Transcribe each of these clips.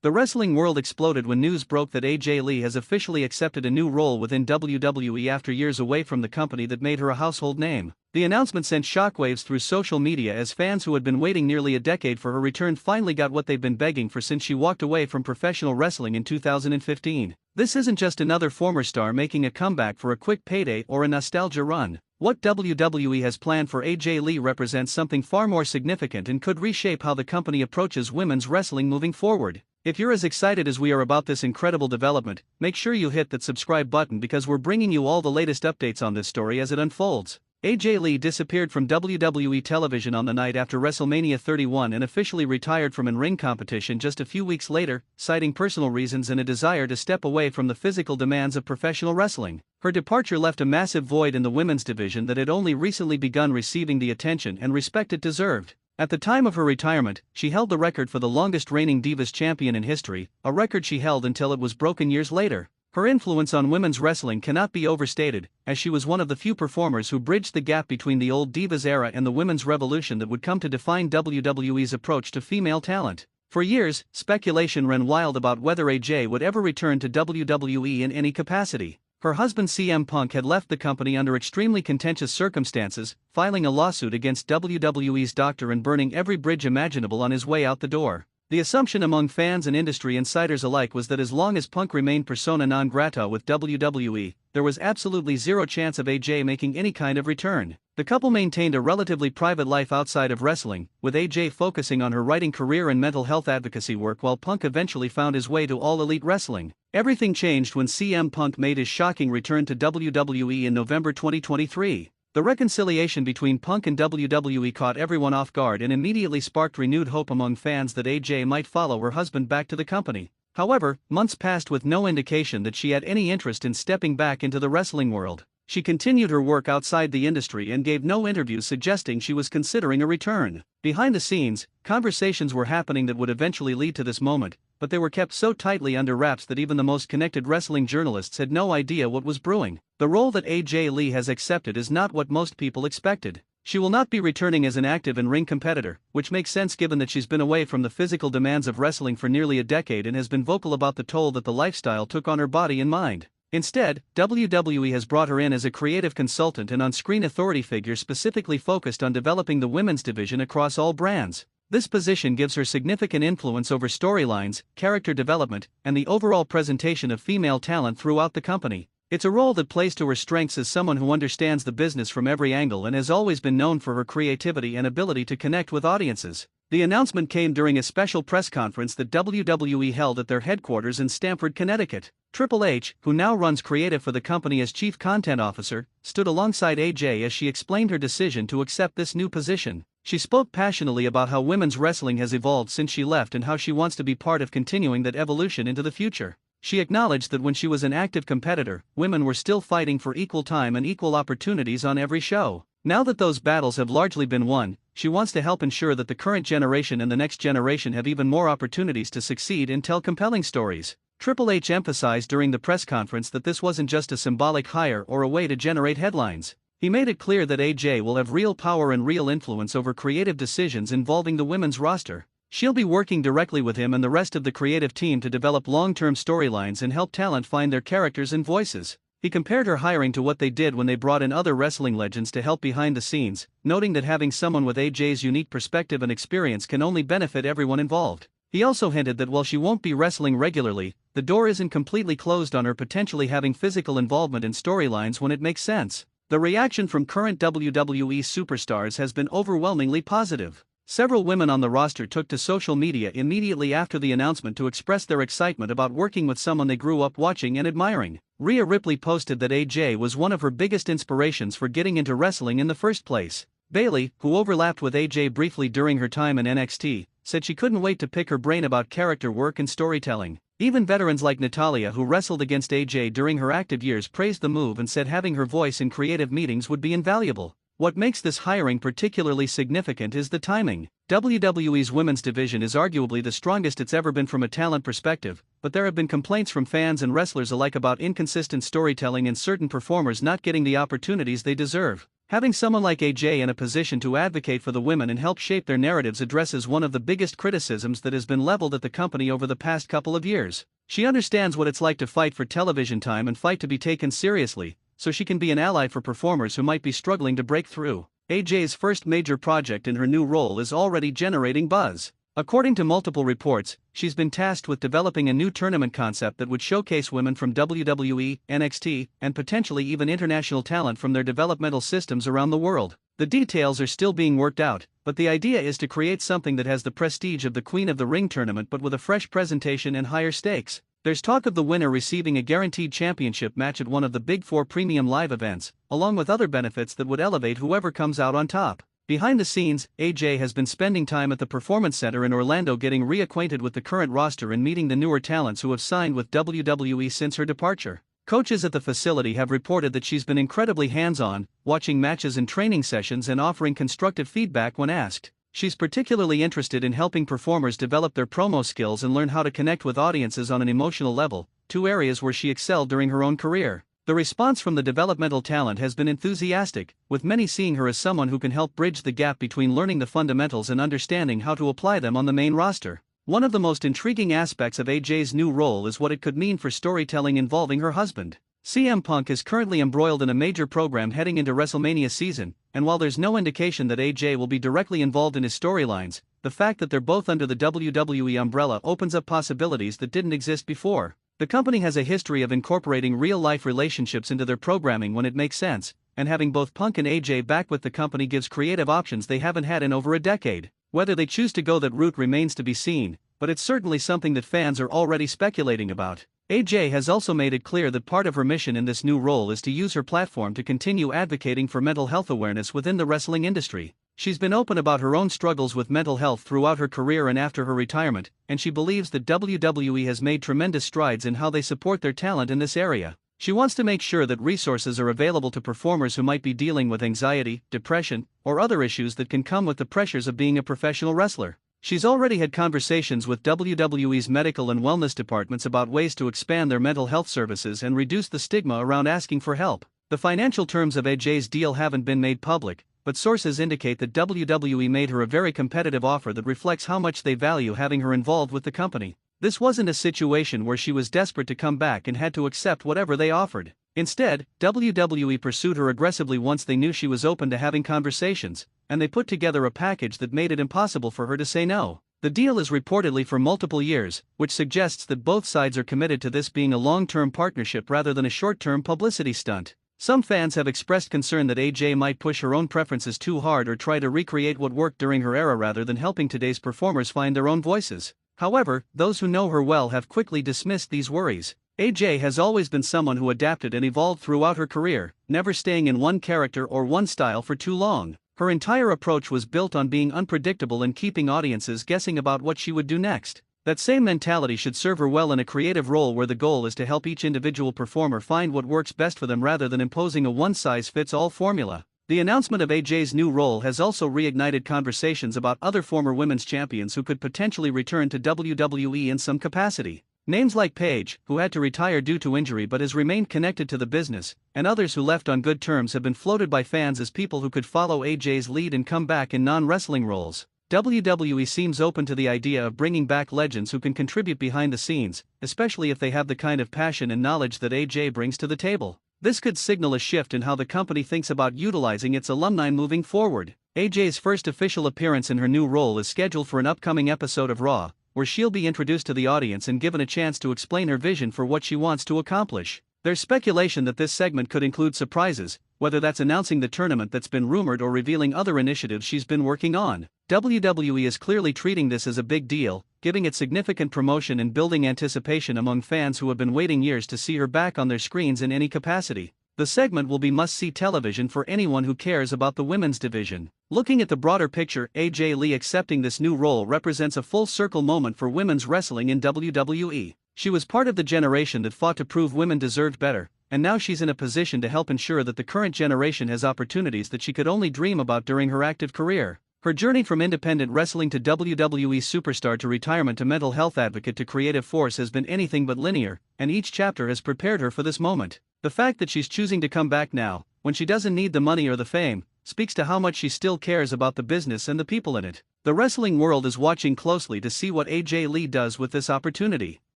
The wrestling world exploded when news broke that AJ Lee has officially accepted a new role within WWE after years away from the company that made her a household name. The announcement sent shockwaves through social media as fans who had been waiting nearly a decade for her return finally got what they've been begging for since she walked away from professional wrestling in 2015. This isn't just another former star making a comeback for a quick payday or a nostalgia run. What WWE has planned for AJ Lee represents something far more significant and could reshape how the company approaches women's wrestling moving forward. If you're as excited as we are about this incredible development, make sure you hit that subscribe button because we're bringing you all the latest updates on this story as it unfolds. AJ Lee disappeared from WWE television on the night after WrestleMania 31 and officially retired from in-ring competition just a few weeks later, citing personal reasons and a desire to step away from the physical demands of professional wrestling. Her departure left a massive void in the women's division that had only recently begun receiving the attention and respect it deserved. At the time of her retirement, she held the record for the longest reigning Divas champion in history, a record she held until it was broken years later. Her influence on women's wrestling cannot be overstated, as she was one of the few performers who bridged the gap between the old Divas era and the women's revolution that would come to define WWE's approach to female talent. For years, speculation ran wild about whether AJ would ever return to WWE in any capacity. Her husband CM Punk had left the company under extremely contentious circumstances, filing a lawsuit against WWE's doctor and burning every bridge imaginable on his way out the door. The assumption among fans and industry insiders alike was that as long as Punk remained persona non grata with WWE, there was absolutely zero chance of AJ making any kind of return. The couple maintained a relatively private life outside of wrestling, with AJ focusing on her writing career and mental health advocacy work while Punk eventually found his way to All Elite Wrestling. Everything changed when CM Punk made his shocking return to WWE in November 2023. The reconciliation between Punk and WWE caught everyone off guard and immediately sparked renewed hope among fans that AJ might follow her husband back to the company. However, months passed with no indication that she had any interest in stepping back into the wrestling world. She continued her work outside the industry and gave no interviews suggesting she was considering a return. Behind the scenes, conversations were happening that would eventually lead to this moment, but they were kept so tightly under wraps that even the most connected wrestling journalists had no idea what was brewing. The role that AJ Lee has accepted is not what most people expected. She will not be returning as an active in-ring competitor, which makes sense given that she's been away from the physical demands of wrestling for nearly a decade and has been vocal about the toll that the lifestyle took on her body and mind. Instead, WWE has brought her in as a creative consultant and on-screen authority figure specifically focused on developing the women's division across all brands. This position gives her significant influence over storylines, character development, and the overall presentation of female talent throughout the company. It's a role that plays to her strengths as someone who understands the business from every angle and has always been known for her creativity and ability to connect with audiences. The announcement came during a special press conference that WWE held at their headquarters in Stamford, Connecticut. Triple H, who now runs creative for the company as Chief Content Officer, stood alongside AJ as she explained her decision to accept this new position. She spoke passionately about how women's wrestling has evolved since she left and how she wants to be part of continuing that evolution into the future. She acknowledged that when she was an active competitor, women were still fighting for equal time and equal opportunities on every show. Now that those battles have largely been won, she wants to help ensure that the current generation and the next generation have even more opportunities to succeed and tell compelling stories. Triple H emphasized during the press conference that this wasn't just a symbolic hire or a way to generate headlines. He made it clear that AJ will have real power and real influence over creative decisions involving the women's roster. She'll be working directly with him and the rest of the creative team to develop long-term storylines and help talent find their characters and voices. He compared her hiring to what they did when they brought in other wrestling legends to help behind the scenes, noting that having someone with AJ's unique perspective and experience can only benefit everyone involved. He also hinted that while she won't be wrestling regularly, the door isn't completely closed on her potentially having physical involvement in storylines when it makes sense. The reaction from current WWE superstars has been overwhelmingly positive. Several women on the roster took to social media immediately after the announcement to express their excitement about working with someone they grew up watching and admiring. Rhea Ripley posted that AJ was one of her biggest inspirations for getting into wrestling in the first place. Bayley, who overlapped with AJ briefly during her time in NXT, said she couldn't wait to pick her brain about character work and storytelling. Even veterans like Natalya, who wrestled against AJ during her active years, praised the move and said having her voice in creative meetings would be invaluable. What makes this hiring particularly significant is the timing. WWE's women's division is arguably the strongest it's ever been from a talent perspective, but there have been complaints from fans and wrestlers alike about inconsistent storytelling and certain performers not getting the opportunities they deserve. Having someone like AJ in a position to advocate for the women and help shape their narratives addresses one of the biggest criticisms that has been leveled at the company over the past couple of years. She understands what it's like to fight for television time and fight to be taken seriously, so she can be an ally for performers who might be struggling to break through. AJ's first major project in her new role is already generating buzz. According to multiple reports, she's been tasked with developing a new tournament concept that would showcase women from WWE, NXT, and potentially even international talent from their developmental systems around the world. The details are still being worked out, but the idea is to create something that has the prestige of the Queen of the Ring tournament but with a fresh presentation and higher stakes. There's talk of the winner receiving a guaranteed championship match at one of the Big Four premium live events, along with other benefits that would elevate whoever comes out on top. Behind the scenes, AJ has been spending time at the Performance Center in Orlando getting reacquainted with the current roster and meeting the newer talents who have signed with WWE since her departure. Coaches at the facility have reported that she's been incredibly hands-on, watching matches and training sessions and offering constructive feedback when asked. She's particularly interested in helping performers develop their promo skills and learn how to connect with audiences on an emotional level, two areas where she excelled during her own career. The response from the developmental talent has been enthusiastic, with many seeing her as someone who can help bridge the gap between learning the fundamentals and understanding how to apply them on the main roster. One of the most intriguing aspects of AJ's new role is what it could mean for storytelling involving her husband. CM Punk is currently embroiled in a major program heading into WrestleMania season, and while there's no indication that AJ will be directly involved in his storylines, the fact that they're both under the WWE umbrella opens up possibilities that didn't exist before. The company has a history of incorporating real-life relationships into their programming when it makes sense, and having both Punk and AJ back with the company gives creative options they haven't had in over a decade. Whether they choose to go that route remains to be seen, but it's certainly something that fans are already speculating about. AJ has also made it clear that part of her mission in this new role is to use her platform to continue advocating for mental health awareness within the wrestling industry. She's been open about her own struggles with mental health throughout her career and after her retirement, and she believes that WWE has made tremendous strides in how they support their talent in this area. She wants to make sure that resources are available to performers who might be dealing with anxiety, depression, or other issues that can come with the pressures of being a professional wrestler. She's already had conversations with WWE's medical and wellness departments about ways to expand their mental health services and reduce the stigma around asking for help. The financial terms of AJ's deal haven't been made public, but sources indicate that WWE made her a very competitive offer that reflects how much they value having her involved with the company. This wasn't a situation where she was desperate to come back and had to accept whatever they offered. Instead, WWE pursued her aggressively once they knew she was open to having conversations, and they put together a package that made it impossible for her to say no. The deal is reportedly for multiple years, which suggests that both sides are committed to this being a long-term partnership rather than a short-term publicity stunt. Some fans have expressed concern that AJ might push her own preferences too hard or try to recreate what worked during her era rather than helping today's performers find their own voices. However, those who know her well have quickly dismissed these worries. AJ has always been someone who adapted and evolved throughout her career, never staying in one character or one style for too long. Her entire approach was built on being unpredictable and keeping audiences guessing about what she would do next. That same mentality should serve her well in a creative role where the goal is to help each individual performer find what works best for them rather than imposing a one-size-fits-all formula. The announcement of AJ's new role has also reignited conversations about other former women's champions who could potentially return to WWE in some capacity. Names like Paige, who had to retire due to injury but has remained connected to the business, and others who left on good terms have been floated by fans as people who could follow AJ's lead and come back in non-wrestling roles. WWE seems open to the idea of bringing back legends who can contribute behind the scenes, especially if they have the kind of passion and knowledge that AJ brings to the table. This could signal a shift in how the company thinks about utilizing its alumni moving forward. AJ's first official appearance in her new role is scheduled for an upcoming episode of Raw, where she'll be introduced to the audience and given a chance to explain her vision for what she wants to accomplish. There's speculation that this segment could include surprises, whether that's announcing the tournament that's been rumored or revealing other initiatives she's been working on. WWE is clearly treating this as a big deal, giving it significant promotion and building anticipation among fans who have been waiting years to see her back on their screens in any capacity. The segment will be must-see television for anyone who cares about the women's division. Looking at the broader picture, AJ Lee accepting this new role represents a full-circle moment for women's wrestling in WWE. She was part of the generation that fought to prove women deserved better, and now she's in a position to help ensure that the current generation has opportunities that she could only dream about during her active career. Her journey from independent wrestling to WWE superstar to retirement to mental health advocate to creative force has been anything but linear, and each chapter has prepared her for this moment. The fact that she's choosing to come back now, when she doesn't need the money or the fame, speaks to how much she still cares about the business and the people in it. The wrestling world is watching closely to see what AJ Lee does with this opportunity.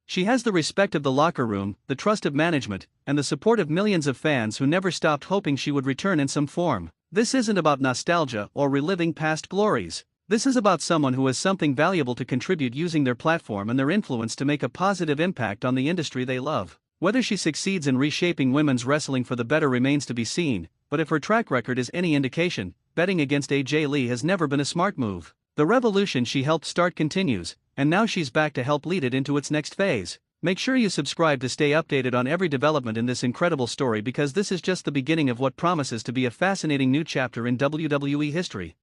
She has the respect of the locker room, the trust of management, and the support of millions of fans who never stopped hoping she would return in some form. This isn't about nostalgia or reliving past glories. This is about someone who has something valuable to contribute using their platform and their influence to make a positive impact on the industry they love. Whether she succeeds in reshaping women's wrestling for the better remains to be seen, but if her track record is any indication, betting against AJ Lee has never been a smart move. The revolution she helped start continues, and now she's back to help lead it into its next phase. Make sure you subscribe to stay updated on every development in this incredible story, because this is just the beginning of what promises to be a fascinating new chapter in WWE history.